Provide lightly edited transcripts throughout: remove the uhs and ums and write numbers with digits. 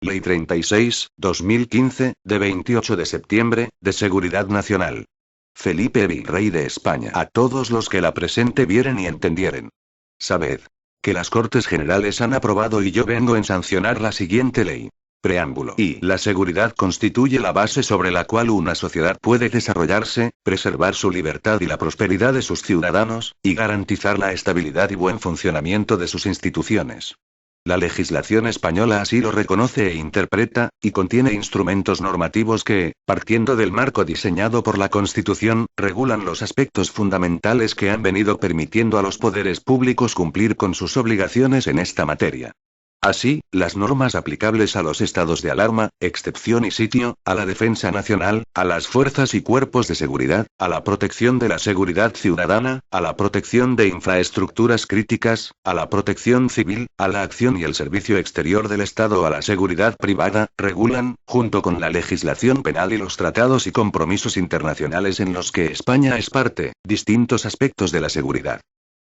Ley 36/2015, de 28 de septiembre, de Seguridad Nacional. Felipe Virrey de España. A todos los que la presente vieren y entendieren. Sabed que las Cortes Generales han aprobado y yo vengo en sancionar la siguiente ley. Preámbulo. Y la seguridad constituye la base sobre la cual una sociedad puede desarrollarse, preservar su libertad y la prosperidad de sus ciudadanos, y garantizar la estabilidad y buen funcionamiento de sus instituciones. La legislación española así lo reconoce e interpreta, y contiene instrumentos normativos que, partiendo del marco diseñado por la Constitución, regulan los aspectos fundamentales que han venido permitiendo a los poderes públicos cumplir con sus obligaciones en esta materia. Así, las normas aplicables a los estados de alarma, excepción y sitio, a la defensa nacional, a las fuerzas y cuerpos de seguridad, a la protección de la seguridad ciudadana, a la protección de infraestructuras críticas, a la protección civil, a la acción y el servicio exterior del Estado, a la seguridad privada, regulan, junto con la legislación penal y los tratados y compromisos internacionales en los que España es parte, distintos aspectos de la seguridad.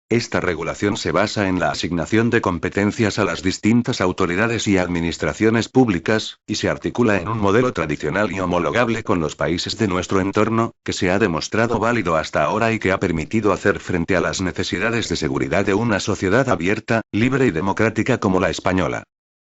Esta regulación se basa en la asignación de competencias a las distintas autoridades y administraciones públicas, y se articula en un modelo tradicional y homologable con los países de nuestro entorno, que se ha demostrado válido hasta ahora y que ha permitido hacer frente a las necesidades de seguridad de una sociedad abierta, libre y democrática como la española.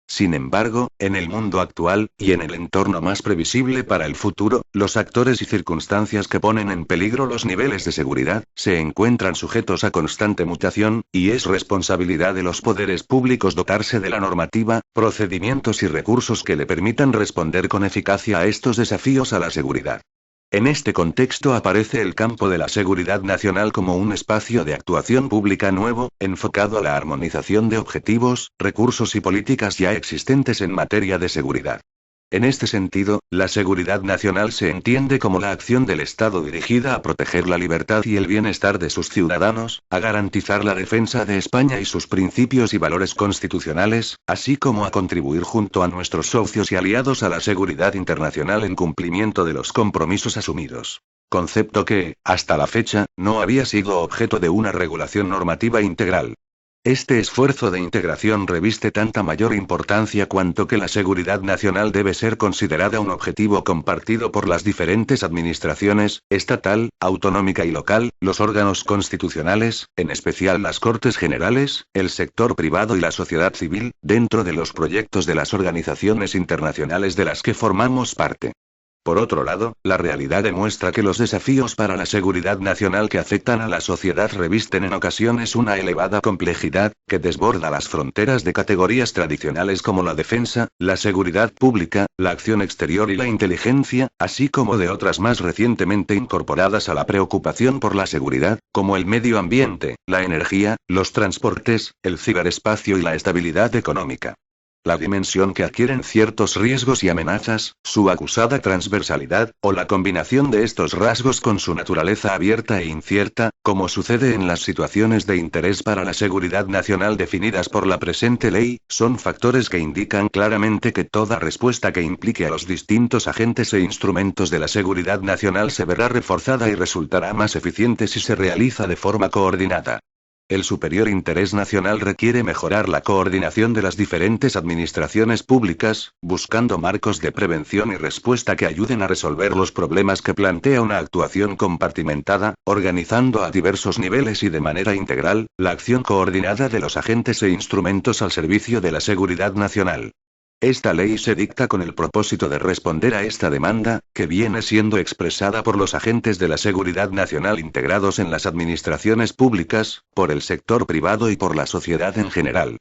Sin embargo, en el mundo actual, y en el entorno más previsible para el futuro, los actores y circunstancias que ponen en peligro los niveles de seguridad, se encuentran sujetos a constante mutación, y es responsabilidad de los poderes públicos dotarse de la normativa, procedimientos y recursos que le permitan responder con eficacia a estos desafíos a la seguridad. En este contexto aparece el campo de la seguridad nacional como un espacio de actuación pública nuevo, enfocado a la armonización de objetivos, recursos y políticas ya existentes en materia de seguridad. En este sentido, la seguridad nacional se entiende como la acción del Estado dirigida a proteger la libertad y el bienestar de sus ciudadanos, a garantizar la defensa de España y sus principios y valores constitucionales, así como a contribuir junto a nuestros socios y aliados a la seguridad internacional en cumplimiento de los compromisos asumidos. Concepto que, hasta la fecha, no había sido objeto de una regulación normativa integral. Este esfuerzo de integración reviste tanta mayor importancia cuanto que la seguridad nacional debe ser considerada un objetivo compartido por las diferentes administraciones, estatal, autonómica y local, los órganos constitucionales, en especial las Cortes Generales, el sector privado y la sociedad civil, dentro de los proyectos de las organizaciones internacionales de las que formamos parte. Por otro lado, la realidad demuestra que los desafíos para la seguridad nacional que afectan a la sociedad revisten en ocasiones una elevada complejidad, que desborda las fronteras de categorías tradicionales como la defensa, la seguridad pública, la acción exterior y la inteligencia, así como de otras más recientemente incorporadas a la preocupación por la seguridad, como el medio ambiente, la energía, los transportes, el ciberespacio y la estabilidad económica. La dimensión que adquieren ciertos riesgos y amenazas, su acusada transversalidad, o la combinación de estos rasgos con su naturaleza abierta e incierta, como sucede en las situaciones de interés para la seguridad nacional definidas por la presente ley, son factores que indican claramente que toda respuesta que implique a los distintos agentes e instrumentos de la seguridad nacional se verá reforzada y resultará más eficiente si se realiza de forma coordinada. El superior interés nacional requiere mejorar la coordinación de las diferentes administraciones públicas, buscando marcos de prevención y respuesta que ayuden a resolver los problemas que plantea una actuación compartimentada, organizando a diversos niveles y de manera integral, la acción coordinada de los agentes e instrumentos al servicio de la seguridad nacional. Esta ley se dicta con el propósito de responder a esta demanda, que viene siendo expresada por los agentes de la seguridad nacional integrados en las administraciones públicas, por el sector privado y por la sociedad en general.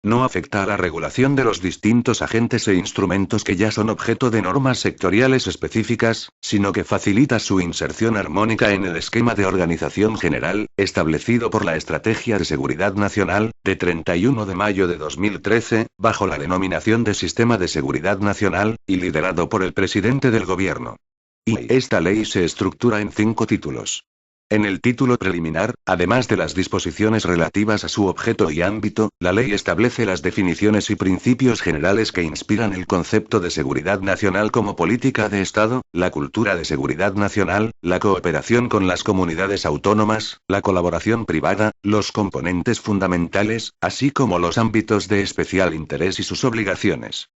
No afecta a la regulación de los distintos agentes e instrumentos que ya son objeto de normas sectoriales específicas, sino que facilita su inserción armónica en el esquema de organización general, establecido por la Estrategia de Seguridad Nacional, de 31 de mayo de 2013, bajo la denominación de Sistema de Seguridad Nacional, y liderado por el presidente del Gobierno. Y esta ley se estructura en 5 títulos. En el título preliminar, además de las disposiciones relativas a su objeto y ámbito, la ley establece las definiciones y principios generales que inspiran el concepto de seguridad nacional como política de Estado, la cultura de seguridad nacional, la cooperación con las comunidades autónomas, la colaboración privada, los componentes fundamentales, así como los ámbitos de especial interés y sus obligaciones.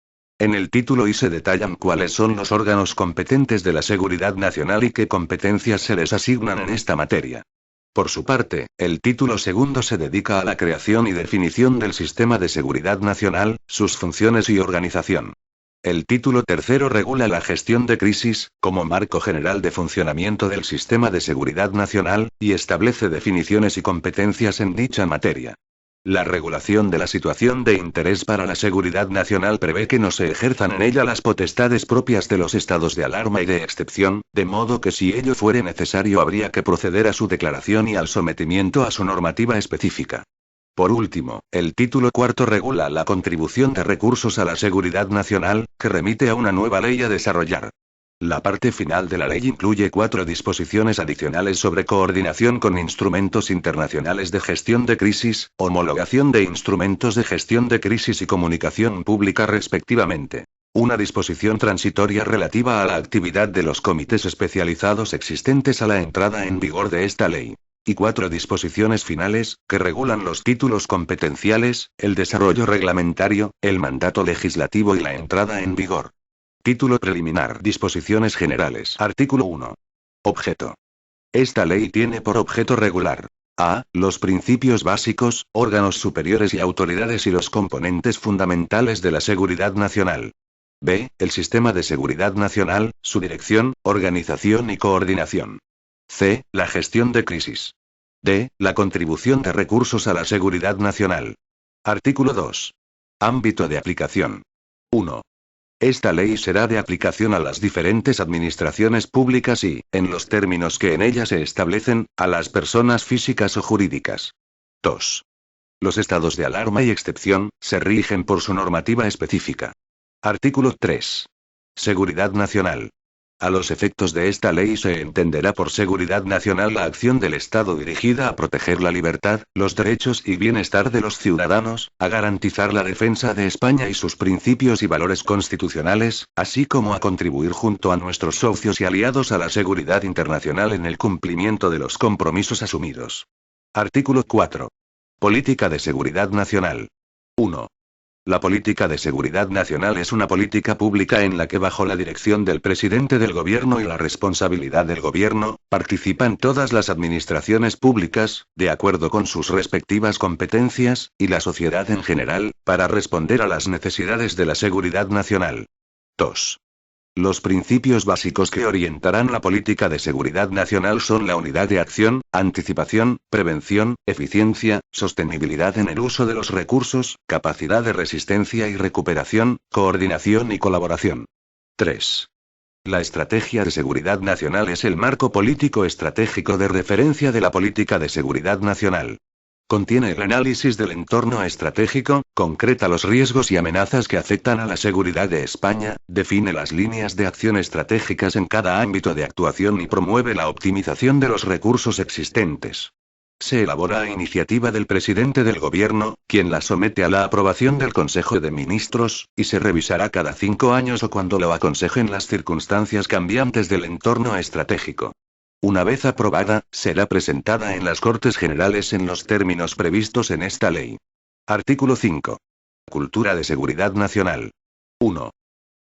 En el título I se detallan cuáles son los órganos competentes de la seguridad nacional y qué competencias se les asignan en esta materia. Por su parte, el título segundo se dedica a la creación y definición del sistema de seguridad nacional, sus funciones y organización. El título tercero regula la gestión de crisis, como marco general de funcionamiento del sistema de seguridad nacional, y establece definiciones y competencias en dicha materia. La regulación de la situación de interés para la seguridad nacional prevé que no se ejerzan en ella las potestades propias de los estados de alarma y de excepción, de modo que si ello fuere necesario habría que proceder a su declaración y al sometimiento a su normativa específica. Por último, el título cuarto regula la contribución de recursos a la seguridad nacional, que remite a una nueva ley a desarrollar. La parte final de la ley incluye 4 disposiciones adicionales sobre coordinación con instrumentos internacionales de gestión de crisis, homologación de instrumentos de gestión de crisis y comunicación pública respectivamente. Una disposición transitoria relativa a la actividad de los comités especializados existentes a la entrada en vigor de esta ley. Y 4 disposiciones finales, que regulan los títulos competenciales, el desarrollo reglamentario, el mandato legislativo y la entrada en vigor. Título preliminar. Disposiciones generales. Artículo 1. Objeto. Esta ley tiene por objeto regular: a. Los principios básicos, órganos superiores y autoridades y los componentes fundamentales de la seguridad nacional. b. El sistema de seguridad nacional, su dirección, organización y coordinación. c. La gestión de crisis. d. La contribución de recursos a la seguridad nacional. Artículo 2. Ámbito de aplicación. 1. Esta ley será de aplicación a las diferentes administraciones públicas y, en los términos que en ella se establecen, a las personas físicas o jurídicas. 2. Los estados de alarma y excepción se rigen por su normativa específica. Artículo 3. Seguridad nacional. A los efectos de esta ley se entenderá por seguridad nacional la acción del Estado dirigida a proteger la libertad, los derechos y bienestar de los ciudadanos, a garantizar la defensa de España y sus principios y valores constitucionales, así como a contribuir junto a nuestros socios y aliados a la seguridad internacional en el cumplimiento de los compromisos asumidos. Artículo 4. Política de seguridad nacional. 1. La política de seguridad nacional es una política pública en la que bajo la dirección del presidente del gobierno y la responsabilidad del gobierno, participan todas las administraciones públicas, de acuerdo con sus respectivas competencias, y la sociedad en general, para responder a las necesidades de la seguridad nacional. 2. Los principios básicos que orientarán la política de seguridad nacional son la unidad de acción, anticipación, prevención, eficiencia, sostenibilidad en el uso de los recursos, capacidad de resistencia y recuperación, coordinación y colaboración. 3. La estrategia de seguridad nacional es el marco político estratégico de referencia de la política de seguridad nacional. Contiene el análisis del entorno estratégico, concreta los riesgos y amenazas que afectan a la seguridad de España, define las líneas de acción estratégicas en cada ámbito de actuación y promueve la optimización de los recursos existentes. Se elabora a iniciativa del presidente del gobierno, quien la somete a la aprobación del Consejo de Ministros, y se revisará cada 5 años o cuando lo aconsejen las circunstancias cambiantes del entorno estratégico. Una vez aprobada, será presentada en las Cortes Generales en los términos previstos en esta ley. Artículo 5. Cultura de seguridad nacional. 1.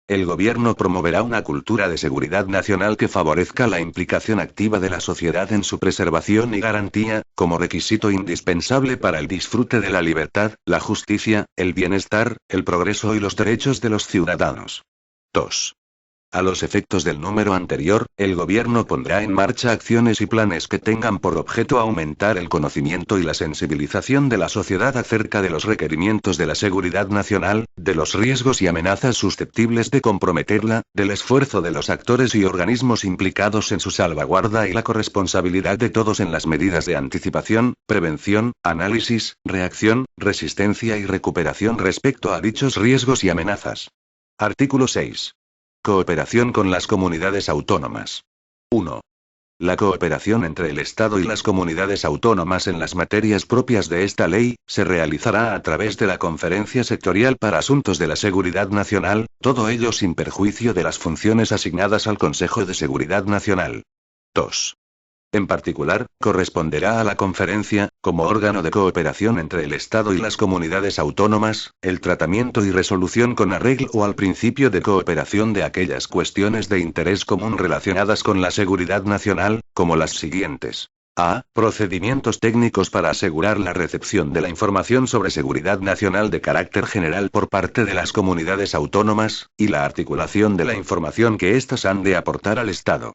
El Gobierno promoverá una cultura de seguridad nacional que favorezca la implicación activa de la sociedad en su preservación y garantía, como requisito indispensable para el disfrute de la libertad, la justicia, el bienestar, el progreso y los derechos de los ciudadanos. 2. A los efectos del número anterior, el Gobierno pondrá en marcha acciones y planes que tengan por objeto aumentar el conocimiento y la sensibilización de la sociedad acerca de los requerimientos de la seguridad nacional, de los riesgos y amenazas susceptibles de comprometerla, del esfuerzo de los actores y organismos implicados en su salvaguarda y la corresponsabilidad de todos en las medidas de anticipación, prevención, análisis, reacción, resistencia y recuperación respecto a dichos riesgos y amenazas. Artículo 6. Cooperación con las comunidades autónomas. 1. La cooperación entre el Estado y las comunidades autónomas en las materias propias de esta ley, se realizará a través de la Conferencia Sectorial para Asuntos de la Seguridad Nacional, todo ello sin perjuicio de las funciones asignadas al Consejo de Seguridad Nacional. 2. En particular, corresponderá a la Conferencia, como órgano de cooperación entre el Estado y las comunidades autónomas, el tratamiento y resolución con arreglo al principio de cooperación de aquellas cuestiones de interés común relacionadas con la seguridad nacional, como las siguientes. A. Procedimientos técnicos para asegurar la recepción de la información sobre seguridad nacional de carácter general por parte de las comunidades autónomas, y la articulación de la información que éstas han de aportar al Estado.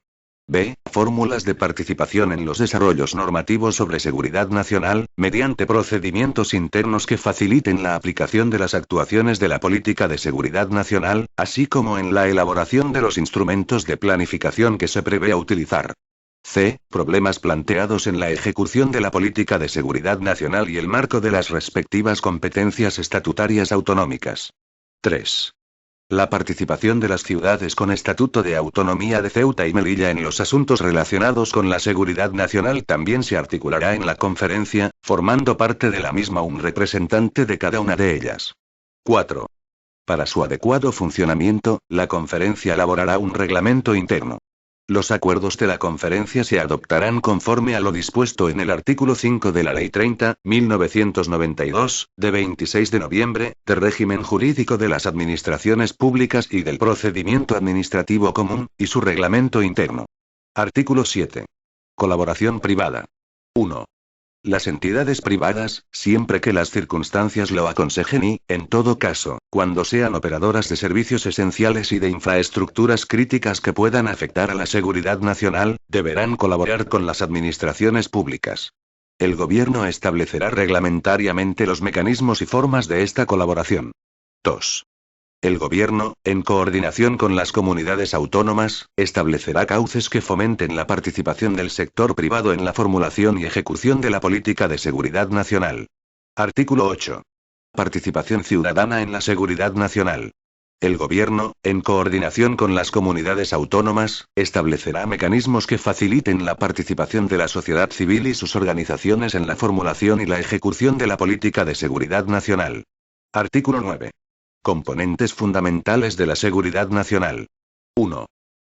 B. Fórmulas de participación en los desarrollos normativos sobre seguridad nacional, mediante procedimientos internos que faciliten la aplicación de las actuaciones de la política de seguridad nacional, así como en la elaboración de los instrumentos de planificación que se prevea utilizar. C. Problemas planteados en la ejecución de la política de seguridad nacional y el marco de las respectivas competencias estatutarias autonómicas. 3. La participación de las ciudades con estatuto de autonomía de Ceuta y Melilla en los asuntos relacionados con la seguridad nacional también se articulará en la conferencia, formando parte de la misma un representante de cada una de ellas. 4. Para su adecuado funcionamiento, la conferencia elaborará un reglamento interno. Los acuerdos de la conferencia se adoptarán conforme a lo dispuesto en el artículo 5 de la Ley 30.1992, de 26 de noviembre, de régimen jurídico de las administraciones públicas y del procedimiento administrativo común, y su reglamento interno. Artículo 7. Colaboración privada. 1. Las entidades privadas, siempre que las circunstancias lo aconsejen y, en todo caso, cuando sean operadoras de servicios esenciales y de infraestructuras críticas que puedan afectar a la seguridad nacional, deberán colaborar con las administraciones públicas. El Gobierno establecerá reglamentariamente los mecanismos y formas de esta colaboración. 2. El Gobierno, en coordinación con las comunidades autónomas, establecerá cauces que fomenten la participación del sector privado en la formulación y ejecución de la política de seguridad nacional. Artículo 8. Participación ciudadana en la seguridad nacional. El Gobierno, en coordinación con las comunidades autónomas, establecerá mecanismos que faciliten la participación de la sociedad civil y sus organizaciones en la formulación y la ejecución de la política de seguridad nacional. Artículo 9. Componentes fundamentales de la seguridad nacional. 1.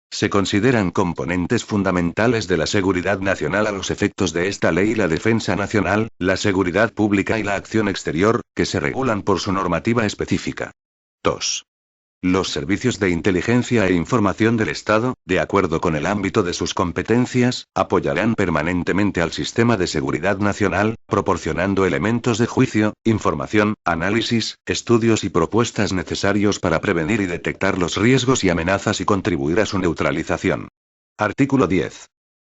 Se consideran componentes fundamentales de la seguridad nacional a los efectos de esta ley la defensa nacional, la seguridad pública y la acción exterior, que se regulan por su normativa específica. 2. Los servicios de inteligencia e información del Estado, de acuerdo con el ámbito de sus competencias, apoyarán permanentemente al sistema de seguridad nacional, proporcionando elementos de juicio, información, análisis, estudios y propuestas necesarios para prevenir y detectar los riesgos y amenazas y contribuir a su neutralización. Artículo 10.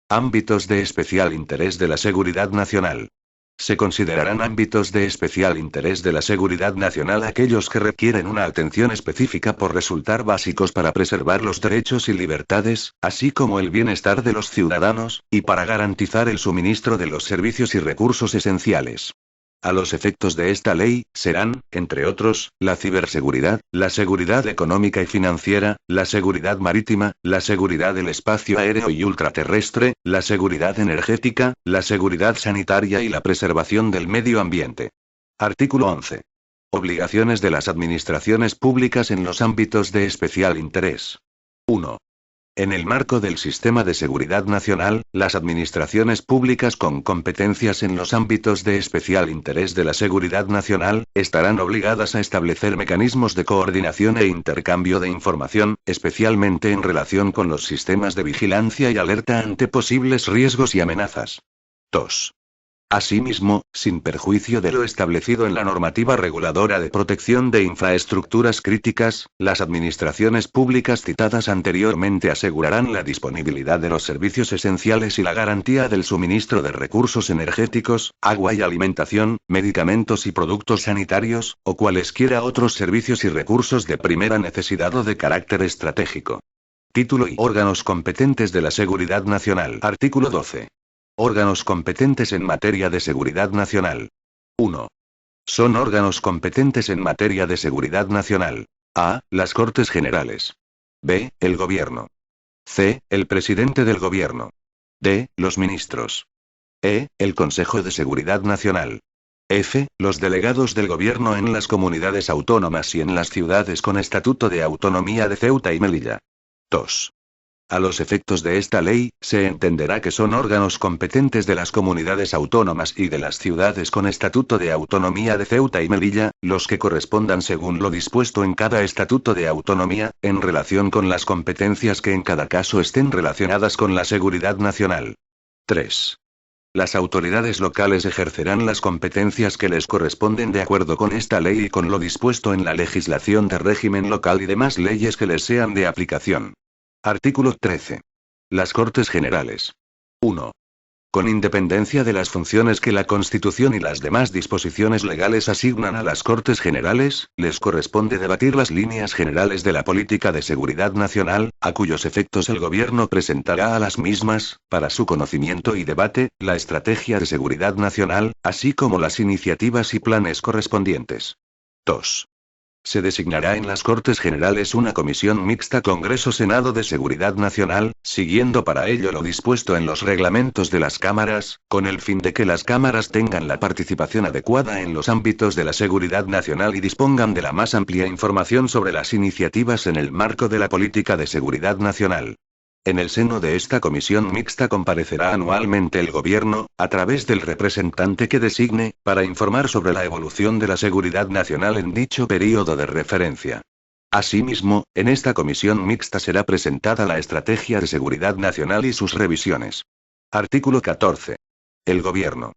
Ámbitos de especial interés de la seguridad nacional. Se considerarán ámbitos de especial interés de la seguridad nacional aquellos que requieren una atención específica por resultar básicos para preservar los derechos y libertades, así como el bienestar de los ciudadanos, y para garantizar el suministro de los servicios y recursos esenciales. A los efectos de esta ley, serán, entre otros, la ciberseguridad, la seguridad económica y financiera, la seguridad marítima, la seguridad del espacio aéreo y ultraterrestre, la seguridad energética, la seguridad sanitaria y la preservación del medio ambiente. Artículo 11. Obligaciones de las administraciones públicas en los ámbitos de especial interés. 1. En el marco del sistema de seguridad nacional, las administraciones públicas con competencias en los ámbitos de especial interés de la seguridad nacional, estarán obligadas a establecer mecanismos de coordinación e intercambio de información, especialmente en relación con los sistemas de vigilancia y alerta ante posibles riesgos y amenazas. 2. Asimismo, sin perjuicio de lo establecido en la normativa reguladora de protección de infraestructuras críticas, las administraciones públicas citadas anteriormente asegurarán la disponibilidad de los servicios esenciales y la garantía del suministro de recursos energéticos, agua y alimentación, medicamentos y productos sanitarios, o cualesquiera otros servicios y recursos de primera necesidad o de carácter estratégico. Título y órganos competentes de la seguridad nacional. Artículo 12. Órganos competentes en materia de seguridad nacional. 1. Son órganos competentes en materia de seguridad nacional. A. Las Cortes Generales. B. El Gobierno. C. El Presidente del Gobierno. D. Los Ministros. E. El Consejo de Seguridad Nacional. F. Los delegados del Gobierno en las comunidades autónomas y en las ciudades con estatuto de autonomía de Ceuta y Melilla. 2. A los efectos de esta ley, se entenderá que son órganos competentes de las comunidades autónomas y de las ciudades con estatuto de autonomía de Ceuta y Melilla, los que correspondan según lo dispuesto en cada estatuto de autonomía, en relación con las competencias que en cada caso estén relacionadas con la seguridad nacional. 3. Las autoridades locales ejercerán las competencias que les corresponden de acuerdo con esta ley y con lo dispuesto en la legislación de régimen local y demás leyes que les sean de aplicación. Artículo 13. Las Cortes Generales. 1. Con independencia de las funciones que la Constitución y las demás disposiciones legales asignan a las Cortes Generales, les corresponde debatir las líneas generales de la política de seguridad nacional, a cuyos efectos el Gobierno presentará a las mismas, para su conocimiento y debate, la estrategia de seguridad nacional, así como las iniciativas y planes correspondientes. 2. Se designará en las Cortes Generales una comisión mixta Congreso-Senado de Seguridad Nacional, siguiendo para ello lo dispuesto en los reglamentos de las cámaras, con el fin de que las cámaras tengan la participación adecuada en los ámbitos de la seguridad nacional y dispongan de la más amplia información sobre las iniciativas en el marco de la política de seguridad nacional. En el seno de esta comisión mixta comparecerá anualmente el Gobierno, a través del representante que designe, para informar sobre la evolución de la seguridad nacional en dicho período de referencia. Asimismo, en esta comisión mixta será presentada la estrategia de seguridad nacional y sus revisiones. Artículo 14. El Gobierno.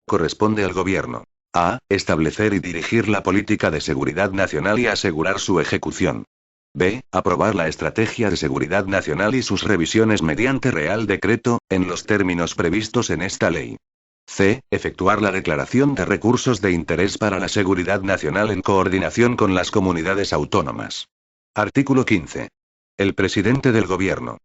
Corresponde al Gobierno a. Establecer y dirigir la política de seguridad nacional y asegurar su ejecución. B. Aprobar la estrategia de seguridad nacional y sus revisiones mediante Real Decreto, en los términos previstos en esta ley. C. Efectuar la declaración de recursos de interés para la seguridad nacional en coordinación con las comunidades autónomas. Artículo 15. El presidente del Gobierno.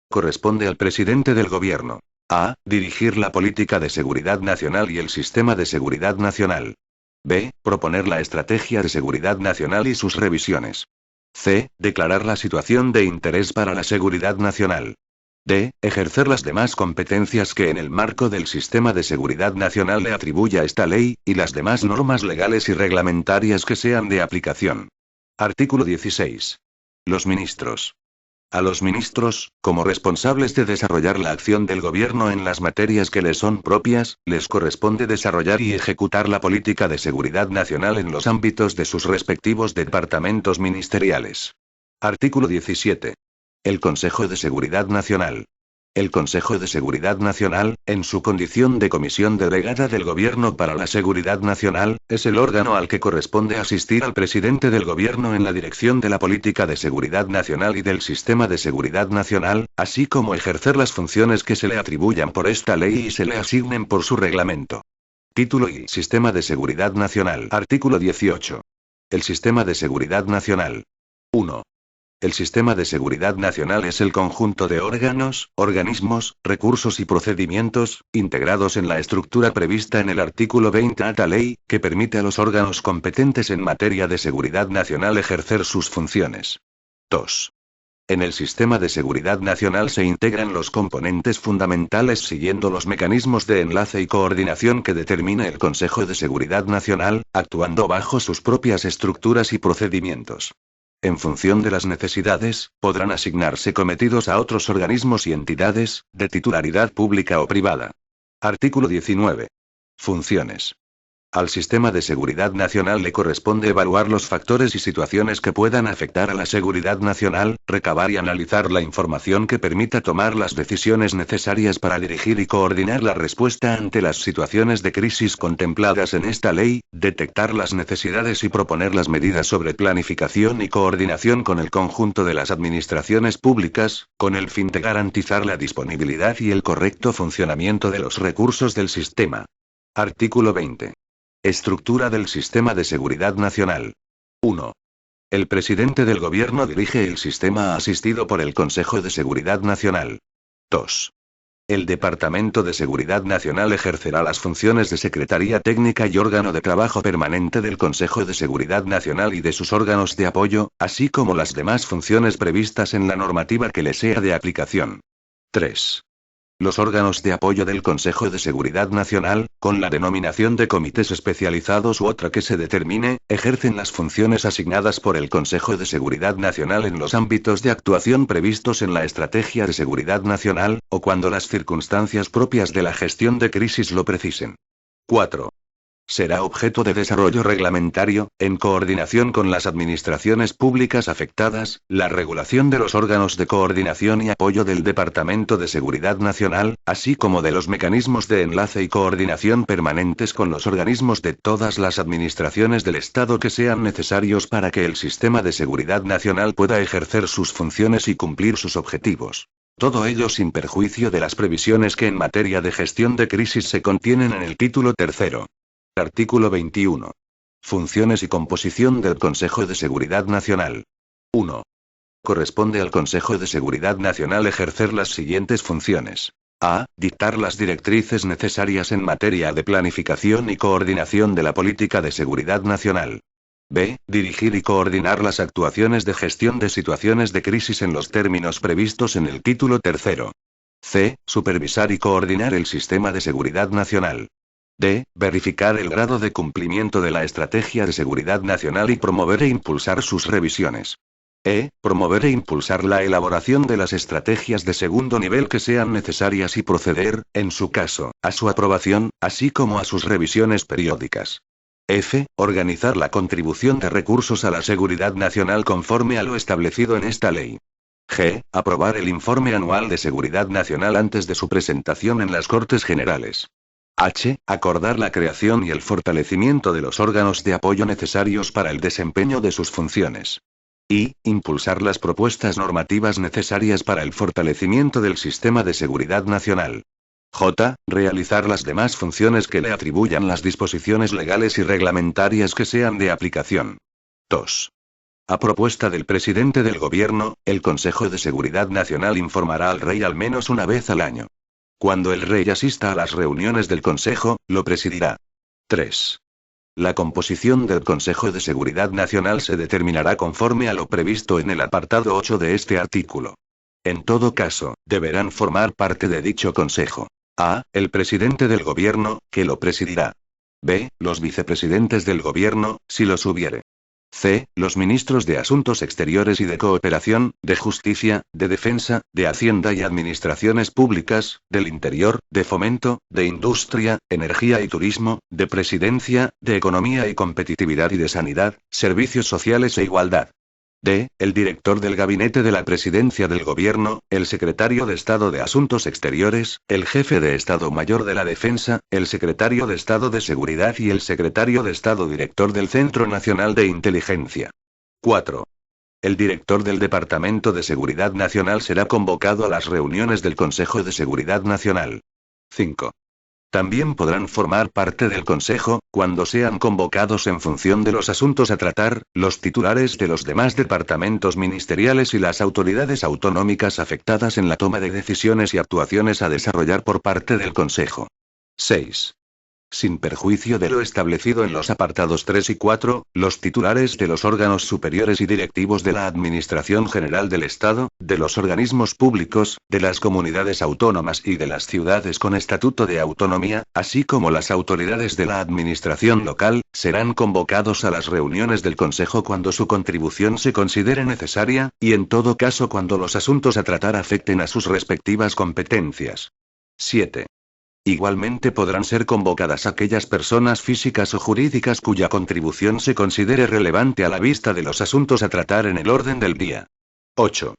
Corresponde al presidente del Gobierno a. Dirigir la política de seguridad nacional y el sistema de seguridad nacional. B. Proponer la estrategia de seguridad nacional y sus revisiones. C. Declarar la situación de interés para la seguridad nacional. D. Ejercer las demás competencias que en el marco del sistema de seguridad nacional le atribuya esta ley, y las demás normas legales y reglamentarias que sean de aplicación. Artículo 16. Los ministros. A los ministros, como responsables de desarrollar la acción del Gobierno en las materias que les son propias, les corresponde desarrollar y ejecutar la política de seguridad nacional en los ámbitos de sus respectivos departamentos ministeriales. Artículo 17. El Consejo de Seguridad Nacional. El Consejo de Seguridad Nacional, en su condición de comisión delegada del Gobierno para la Seguridad Nacional, es el órgano al que corresponde asistir al presidente del Gobierno en la dirección de la política de seguridad nacional y del sistema de seguridad nacional, así como ejercer las funciones que se le atribuyan por esta ley y se le asignen por su reglamento. Título y Sistema de Seguridad Nacional. Artículo 18. El Sistema de Seguridad Nacional. 1. El sistema de seguridad nacional es el conjunto de órganos, organismos, recursos y procedimientos, integrados en la estructura prevista en el artículo 20 de esta ley, que permite a los órganos competentes en materia de seguridad nacional ejercer sus funciones. 2. En el sistema de seguridad nacional se integran los componentes fundamentales siguiendo los mecanismos de enlace y coordinación que determina el Consejo de Seguridad Nacional, actuando bajo sus propias estructuras y procedimientos. En función de las necesidades, podrán asignarse cometidos a otros organismos y entidades, de titularidad pública o privada. Artículo 19. Funciones. Al sistema de seguridad nacional le corresponde evaluar los factores y situaciones que puedan afectar a la seguridad nacional, recabar y analizar la información que permita tomar las decisiones necesarias para dirigir y coordinar la respuesta ante las situaciones de crisis contempladas en esta ley, detectar las necesidades y proponer las medidas sobre planificación y coordinación con el conjunto de las administraciones públicas, con el fin de garantizar la disponibilidad y el correcto funcionamiento de los recursos del sistema. Artículo 20. Estructura del Sistema de Seguridad Nacional. 1. El presidente del Gobierno dirige el sistema asistido por el Consejo de Seguridad Nacional. 2. El Departamento de Seguridad Nacional ejercerá las funciones de Secretaría Técnica y órgano de trabajo permanente del Consejo de Seguridad Nacional y de sus órganos de apoyo, así como las demás funciones previstas en la normativa que le sea de aplicación. 3. Los órganos de apoyo del Consejo de Seguridad Nacional, con la denominación de comités especializados u otra que se determine, ejercen las funciones asignadas por el Consejo de Seguridad Nacional en los ámbitos de actuación previstos en la Estrategia de Seguridad Nacional, o cuando las circunstancias propias de la gestión de crisis lo precisen. 4. Será objeto de desarrollo reglamentario, en coordinación con las administraciones públicas afectadas, la regulación de los órganos de coordinación y apoyo del Departamento de Seguridad Nacional, así como de los mecanismos de enlace y coordinación permanentes con los organismos de todas las administraciones del Estado que sean necesarios para que el sistema de seguridad nacional pueda ejercer sus funciones y cumplir sus objetivos. Todo ello sin perjuicio de las previsiones que en materia de gestión de crisis se contienen en el título tercero. Artículo 21. Funciones y composición del Consejo de Seguridad Nacional. 1. Corresponde al Consejo de Seguridad Nacional ejercer las siguientes funciones. A. Dictar las directrices necesarias en materia de planificación y coordinación de la política de seguridad nacional. B. Dirigir y coordinar las actuaciones de gestión de situaciones de crisis en los términos previstos en el título tercero. C. Supervisar y coordinar el sistema de seguridad nacional. D. Verificar el grado de cumplimiento de la Estrategia de Seguridad Nacional y promover e impulsar sus revisiones. E. Promover e impulsar la elaboración de las estrategias de segundo nivel que sean necesarias y proceder, en su caso, a su aprobación, así como a sus revisiones periódicas. F. Organizar la contribución de recursos a la seguridad nacional conforme a lo establecido en esta ley. G. Aprobar el informe anual de seguridad nacional antes de su presentación en las Cortes Generales. H. Acordar la creación y el fortalecimiento de los órganos de apoyo necesarios para el desempeño de sus funciones. I. Impulsar las propuestas normativas necesarias para el fortalecimiento del sistema de seguridad nacional. J. Realizar las demás funciones que le atribuyan las disposiciones legales y reglamentarias que sean de aplicación. 2. A propuesta del presidente del Gobierno, el Consejo de Seguridad Nacional informará al Rey al menos una vez al año. Cuando el Rey asista a las reuniones del Consejo, lo presidirá. 3. La composición del Consejo de Seguridad Nacional se determinará conforme a lo previsto en el apartado 8 de este artículo. En todo caso, deberán formar parte de dicho Consejo. A. El presidente del Gobierno, que lo presidirá. B. Los vicepresidentes del Gobierno, si los hubiere. C. Los ministros de Asuntos Exteriores y de Cooperación, de Justicia, de Defensa, de Hacienda y Administraciones Públicas, del Interior, de Fomento, de Industria, Energía y Turismo, de Presidencia, de Economía y Competitividad y de Sanidad, Servicios Sociales e Igualdad. D. El director del Gabinete de la Presidencia del Gobierno, el secretario de Estado de Asuntos Exteriores, el jefe de Estado Mayor de la Defensa, el secretario de Estado de Seguridad y el secretario de Estado director del Centro Nacional de Inteligencia. 4. El director del Departamento de Seguridad Nacional será convocado a las reuniones del Consejo de Seguridad Nacional. 5. También podrán formar parte del Consejo, cuando sean convocados en función de los asuntos a tratar, los titulares de los demás departamentos ministeriales y las autoridades autonómicas afectadas en la toma de decisiones y actuaciones a desarrollar por parte del Consejo. 6. Sin perjuicio de lo establecido en los apartados 3 y 4, los titulares de los órganos superiores y directivos de la Administración General del Estado, de los organismos públicos, de las comunidades autónomas y de las ciudades con estatuto de autonomía, así como las autoridades de la administración local, serán convocados a las reuniones del Consejo cuando su contribución se considere necesaria, y en todo caso cuando los asuntos a tratar afecten a sus respectivas competencias. 7. Igualmente podrán ser convocadas aquellas personas físicas o jurídicas cuya contribución se considere relevante a la vista de los asuntos a tratar en el orden del día. 8.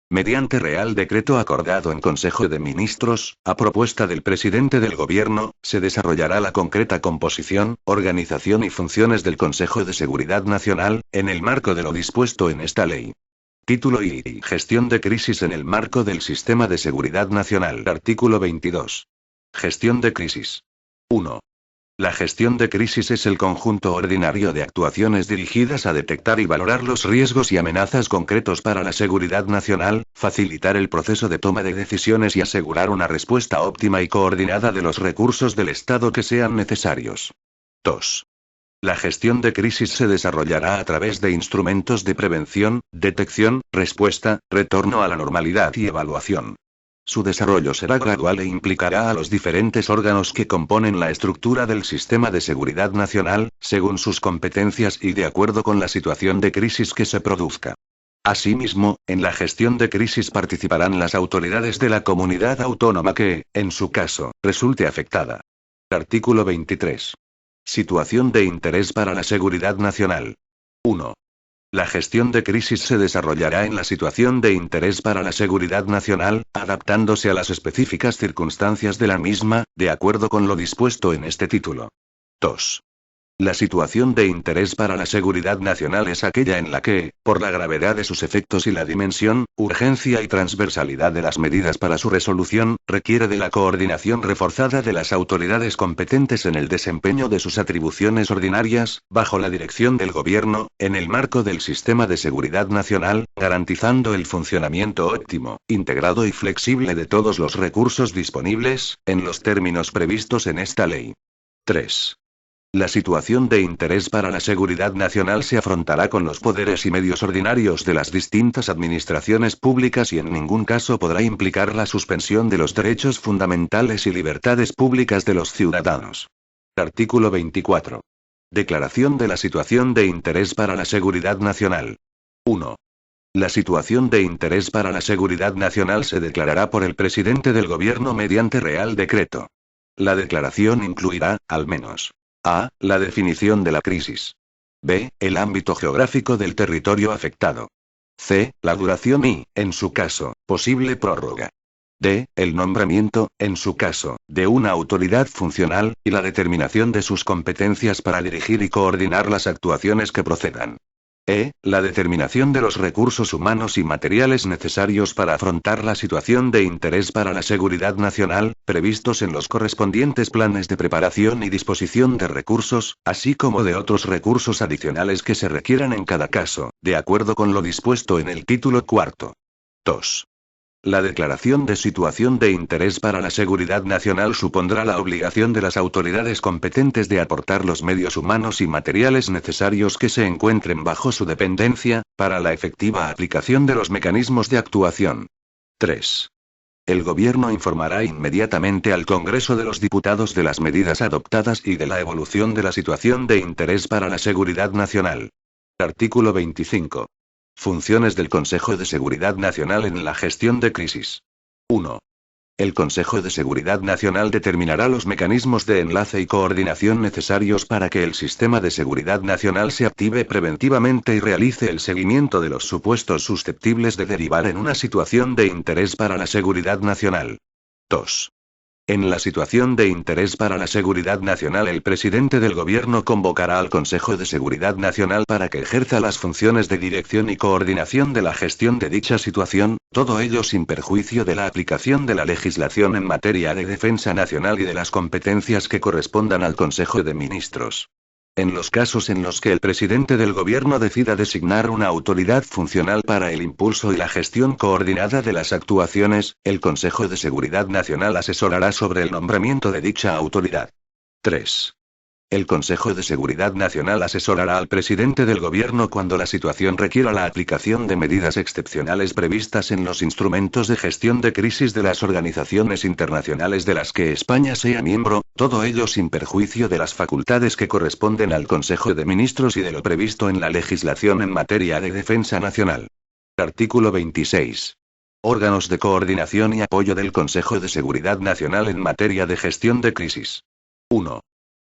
Mediante Real Decreto acordado en Consejo de Ministros, a propuesta del presidente del Gobierno, se desarrollará la concreta composición, organización y funciones del Consejo de Seguridad Nacional, en el marco de lo dispuesto en esta ley. Título y Gestión de crisis en el marco del Sistema de Seguridad Nacional. Artículo 22. Gestión de crisis. 1. La gestión de crisis es el conjunto ordinario de actuaciones dirigidas a detectar y valorar los riesgos y amenazas concretos para la seguridad nacional, facilitar el proceso de toma de decisiones y asegurar una respuesta óptima y coordinada de los recursos del Estado que sean necesarios. 2. La gestión de crisis se desarrollará a través de instrumentos de prevención, detección, respuesta, retorno a la normalidad y evaluación. Su desarrollo será gradual e implicará a los diferentes órganos que componen la estructura del sistema de seguridad nacional, según sus competencias y de acuerdo con la situación de crisis que se produzca. Asimismo, en la gestión de crisis participarán las autoridades de la comunidad autónoma que, en su caso, resulte afectada. Artículo 23. Situación de interés para la seguridad nacional. 1. La gestión de crisis se desarrollará en la situación de interés para la seguridad nacional, adaptándose a las específicas circunstancias de la misma, de acuerdo con lo dispuesto en este título. 2. La situación de interés para la seguridad nacional es aquella en la que, por la gravedad de sus efectos y la dimensión, urgencia y transversalidad de las medidas para su resolución, requiere de la coordinación reforzada de las autoridades competentes en el desempeño de sus atribuciones ordinarias, bajo la dirección del Gobierno, en el marco del sistema de seguridad nacional, garantizando el funcionamiento óptimo, integrado y flexible de todos los recursos disponibles, en los términos previstos en esta ley. 3. La situación de interés para la seguridad nacional se afrontará con los poderes y medios ordinarios de las distintas administraciones públicas y en ningún caso podrá implicar la suspensión de los derechos fundamentales y libertades públicas de los ciudadanos. Artículo 24. Declaración de la situación de interés para la seguridad nacional. 1. La situación de interés para la seguridad nacional se declarará por el presidente del Gobierno mediante Real Decreto. La declaración incluirá, al menos: A. La definición de la crisis. B. El ámbito geográfico del territorio afectado. C. La duración y, en su caso, posible prórroga. D. El nombramiento, en su caso, de una autoridad funcional, y la determinación de sus competencias para dirigir y coordinar las actuaciones que procedan. E. La determinación de los recursos humanos y materiales necesarios para afrontar la situación de interés para la seguridad nacional, previstos en los correspondientes planes de preparación y disposición de recursos, así como de otros recursos adicionales que se requieran en cada caso, de acuerdo con lo dispuesto en el título cuarto. 2. La declaración de situación de interés para la seguridad nacional supondrá la obligación de las autoridades competentes de aportar los medios humanos y materiales necesarios que se encuentren bajo su dependencia, para la efectiva aplicación de los mecanismos de actuación. 3. El Gobierno informará inmediatamente al Congreso de los Diputados de las medidas adoptadas y de la evolución de la situación de interés para la seguridad nacional. Artículo 25. Funciones del Consejo de Seguridad Nacional en la gestión de crisis. 1. El Consejo de Seguridad Nacional determinará los mecanismos de enlace y coordinación necesarios para que el sistema de seguridad nacional se active preventivamente y realice el seguimiento de los supuestos susceptibles de derivar en una situación de interés para la seguridad nacional. 2. En la situación de interés para la seguridad nacional, el presidente del Gobierno convocará al Consejo de Seguridad Nacional para que ejerza las funciones de dirección y coordinación de la gestión de dicha situación, todo ello sin perjuicio de la aplicación de la legislación en materia de defensa nacional y de las competencias que correspondan al Consejo de Ministros. En los casos en los que el presidente del Gobierno decida designar una autoridad funcional para el impulso y la gestión coordinada de las actuaciones, el Consejo de Seguridad Nacional asesorará sobre el nombramiento de dicha autoridad. 3. El Consejo de Seguridad Nacional asesorará al presidente del Gobierno cuando la situación requiera la aplicación de medidas excepcionales previstas en los instrumentos de gestión de crisis de las organizaciones internacionales de las que España sea miembro, todo ello sin perjuicio de las facultades que corresponden al Consejo de Ministros y de lo previsto en la legislación en materia de defensa nacional. Artículo 26. Órganos de coordinación y apoyo del Consejo de Seguridad Nacional en materia de gestión de crisis. 1.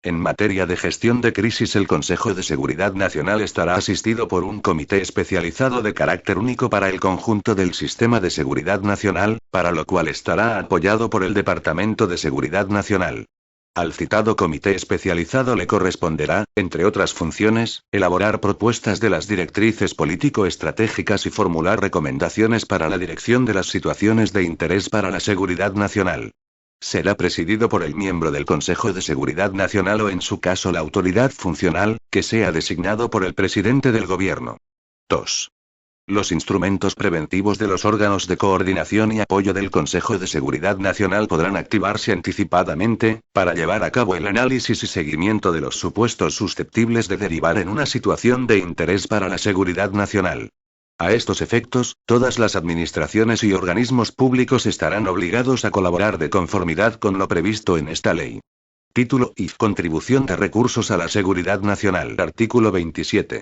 En materia de gestión de crisis, el Consejo de Seguridad Nacional estará asistido por un comité especializado de carácter único para el conjunto del sistema de seguridad nacional, para lo cual estará apoyado por el Departamento de Seguridad Nacional. Al citado comité especializado le corresponderá, entre otras funciones, elaborar propuestas de las directrices político-estratégicas y formular recomendaciones para la dirección de las situaciones de interés para la seguridad nacional. Será presidido por el miembro del Consejo de Seguridad Nacional o, en su caso, la autoridad funcional, que sea designado por el presidente del Gobierno. 2. Los instrumentos preventivos de los órganos de coordinación y apoyo del Consejo de Seguridad Nacional podrán activarse anticipadamente, para llevar a cabo el análisis y seguimiento de los supuestos susceptibles de derivar en una situación de interés para la seguridad nacional. A estos efectos, todas las administraciones y organismos públicos estarán obligados a colaborar de conformidad con lo previsto en esta ley. Título I. Contribución de recursos a la seguridad nacional. Artículo 27.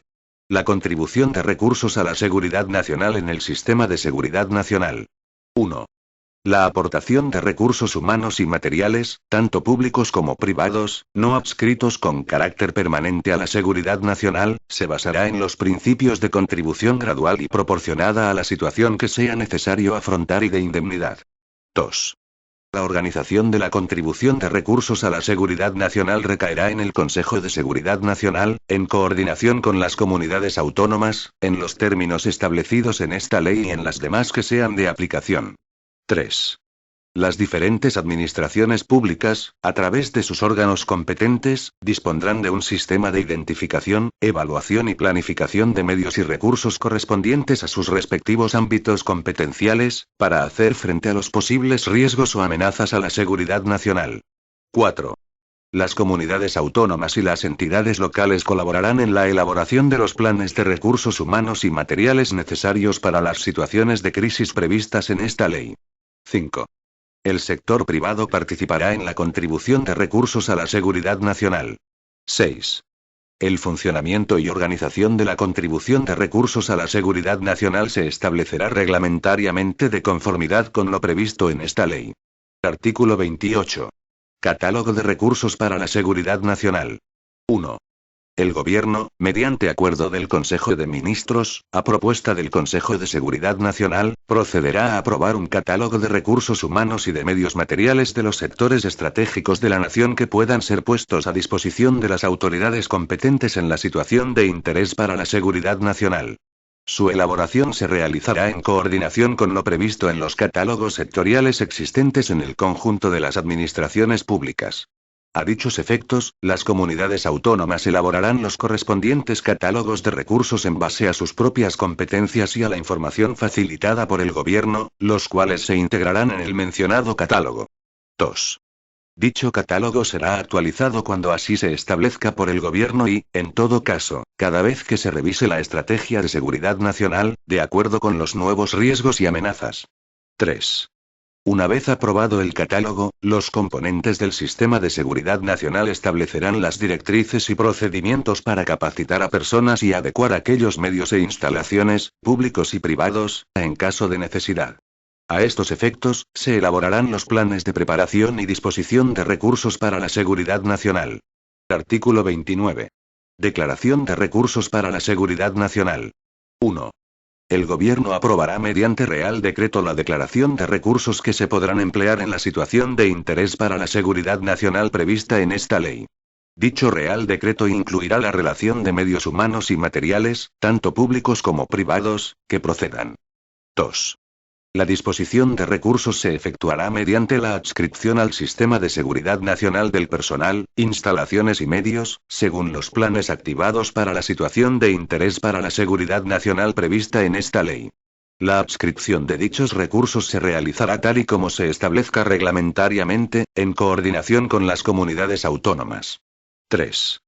La contribución de recursos a la seguridad nacional en el sistema de seguridad nacional. 1. La aportación de recursos humanos y materiales, tanto públicos como privados, no adscritos con carácter permanente a la seguridad nacional, se basará en los principios de contribución gradual y proporcionada a la situación que sea necesario afrontar y de indemnidad. 2. La organización de la contribución de recursos a la seguridad nacional recaerá en el Consejo de Seguridad Nacional, en coordinación con las comunidades autónomas, en los términos establecidos en esta ley y en las demás que sean de aplicación. 3. Las diferentes administraciones públicas, a través de sus órganos competentes, dispondrán de un sistema de identificación, evaluación y planificación de medios y recursos correspondientes a sus respectivos ámbitos competenciales, para hacer frente a los posibles riesgos o amenazas a la seguridad nacional. 4. Las comunidades autónomas y las entidades locales colaborarán en la elaboración de los planes de recursos humanos y materiales necesarios para las situaciones de crisis previstas en esta ley. 5. El sector privado participará en la contribución de recursos a la seguridad nacional. 6. El funcionamiento y organización de la contribución de recursos a la seguridad nacional se establecerá reglamentariamente de conformidad con lo previsto en esta ley. Artículo 28. Catálogo de recursos para la seguridad nacional. 1. El Gobierno, mediante acuerdo del Consejo de Ministros, a propuesta del Consejo de Seguridad Nacional, procederá a aprobar un catálogo de recursos humanos y de medios materiales de los sectores estratégicos de la nación que puedan ser puestos a disposición de las autoridades competentes en la situación de interés para la seguridad nacional. Su elaboración se realizará en coordinación con lo previsto en los catálogos sectoriales existentes en el conjunto de las administraciones públicas. A dichos efectos, las comunidades autónomas elaborarán los correspondientes catálogos de recursos en base a sus propias competencias y a la información facilitada por el Gobierno, los cuales se integrarán en el mencionado catálogo. 2. Dicho catálogo será actualizado cuando así se establezca por el Gobierno y, en todo caso, cada vez que se revise la estrategia de seguridad nacional, de acuerdo con los nuevos riesgos y amenazas. 3. Una vez aprobado el catálogo, los componentes del sistema de seguridad nacional establecerán las directrices y procedimientos para capacitar a personas y adecuar aquellos medios e instalaciones, públicos y privados, en caso de necesidad. A estos efectos, se elaborarán los planes de preparación y disposición de recursos para la seguridad nacional. Artículo 29. Declaración de recursos para la seguridad nacional. 1. El Gobierno aprobará mediante Real Decreto la declaración de recursos que se podrán emplear en la situación de interés para la seguridad nacional prevista en esta ley. Dicho Real Decreto incluirá la relación de medios humanos y materiales, tanto públicos como privados, que procedan. 2. La disposición de recursos se efectuará mediante la adscripción al Sistema de Seguridad Nacional del personal, instalaciones y medios, según los planes activados para la situación de interés para la seguridad nacional prevista en esta ley. La adscripción de dichos recursos se realizará tal y como se establezca reglamentariamente, en coordinación con las comunidades autónomas. 3.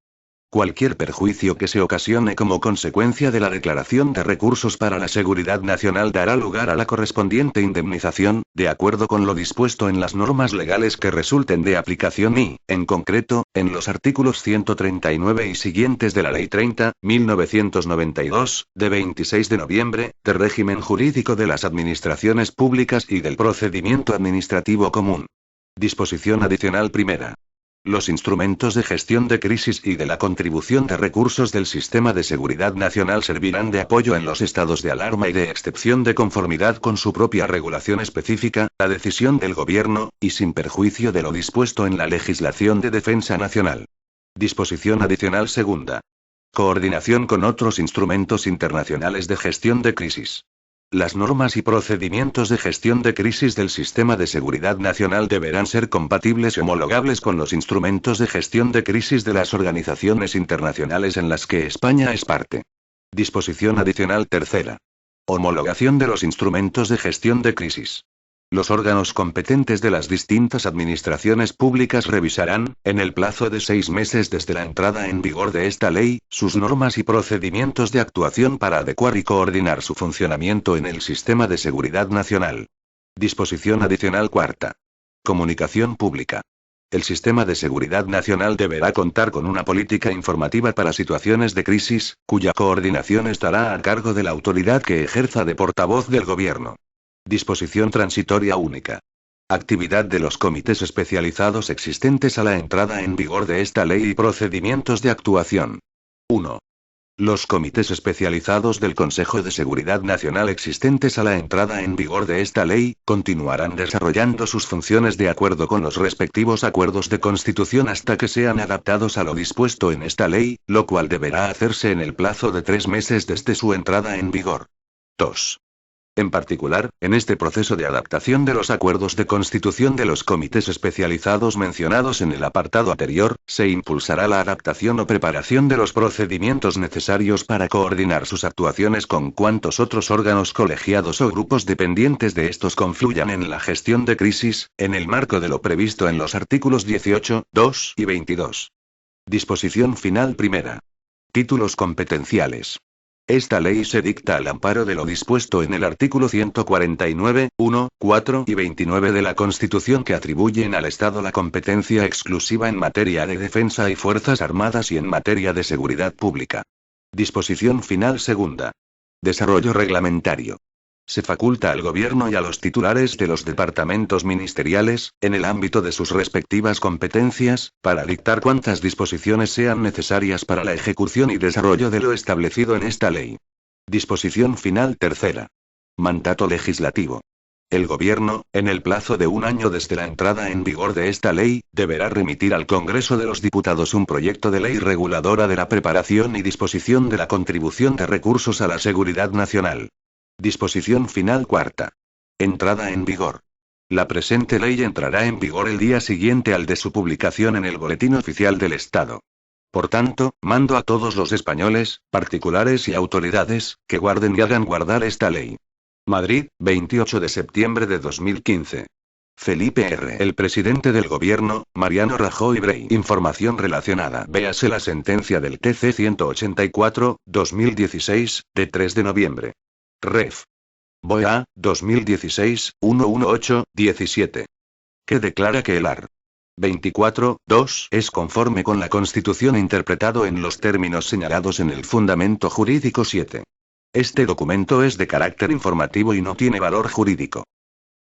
Cualquier perjuicio que se ocasione como consecuencia de la declaración de recursos para la seguridad nacional dará lugar a la correspondiente indemnización, de acuerdo con lo dispuesto en las normas legales que resulten de aplicación y, en concreto, en los artículos 139 y siguientes de la Ley 30.1992, de 26 de noviembre, de régimen jurídico de las administraciones públicas y del procedimiento administrativo común. Disposición adicional primera. Los instrumentos de gestión de crisis y de la contribución de recursos del Sistema de Seguridad Nacional servirán de apoyo en los estados de alarma y de excepción de conformidad con su propia regulación específica, la decisión del Gobierno, y sin perjuicio de lo dispuesto en la legislación de defensa nacional. Disposición adicional segunda. Coordinación con otros instrumentos internacionales de gestión de crisis. Las normas y procedimientos de gestión de crisis del Sistema de Seguridad Nacional deberán ser compatibles y homologables con los instrumentos de gestión de crisis de las organizaciones internacionales en las que España es parte. Disposición adicional tercera. Homologación de los instrumentos de gestión de crisis. Los órganos competentes de las distintas administraciones públicas revisarán, en el plazo de 6 meses desde la entrada en vigor de esta ley, sus normas y procedimientos de actuación para adecuar y coordinar su funcionamiento en el sistema de seguridad nacional. Disposición adicional cuarta. Comunicación pública. El sistema de seguridad nacional deberá contar con una política informativa para situaciones de crisis, cuya coordinación estará a cargo de la autoridad que ejerza de portavoz del gobierno. Disposición transitoria única. Actividad de los comités especializados existentes a la entrada en vigor de esta ley y procedimientos de actuación. 1. Los comités especializados del Consejo de Seguridad Nacional existentes a la entrada en vigor de esta ley, continuarán desarrollando sus funciones de acuerdo con los respectivos acuerdos de constitución hasta que sean adaptados a lo dispuesto en esta ley, lo cual deberá hacerse en el plazo de 3 meses desde su entrada en vigor. 2. En particular, en este proceso de adaptación de los acuerdos de constitución de los comités especializados mencionados en el apartado anterior, se impulsará la adaptación o preparación de los procedimientos necesarios para coordinar sus actuaciones con cuantos otros órganos colegiados o grupos dependientes de estos confluyan en la gestión de crisis, en el marco de lo previsto en los artículos 18, 2 y 22. Disposición final primera. Títulos competenciales. Esta ley se dicta al amparo de lo dispuesto en el artículo 149, 1, 4 y 29 de la Constitución que atribuyen al Estado la competencia exclusiva en materia de defensa y fuerzas armadas y en materia de seguridad pública. Disposición final segunda. Desarrollo reglamentario. Se faculta al Gobierno y a los titulares de los departamentos ministeriales, en el ámbito de sus respectivas competencias, para dictar cuantas disposiciones sean necesarias para la ejecución y desarrollo de lo establecido en esta ley. Disposición final tercera. Mandato legislativo. El Gobierno, en el plazo de 1 año desde la entrada en vigor de esta ley, deberá remitir al Congreso de los Diputados un proyecto de ley reguladora de la preparación y disposición de la contribución de recursos a la seguridad nacional. Disposición final cuarta. Entrada en vigor. La presente ley entrará en vigor el día siguiente al de su publicación en el Boletín Oficial del Estado. Por tanto, mando a todos los españoles, particulares y autoridades, que guarden y hagan guardar esta ley. Madrid, 28 de septiembre de 2015. Felipe R. El presidente del gobierno, Mariano Rajoy Brey. Información relacionada. Véase la sentencia del TC 184, 2016, de 3 de noviembre. Ref. BOA, 2016, 118-17. Que declara que el art. 24, 2 es conforme con la Constitución interpretado en los términos señalados en el Fundamento Jurídico 7. Este documento es de carácter informativo y no tiene valor jurídico.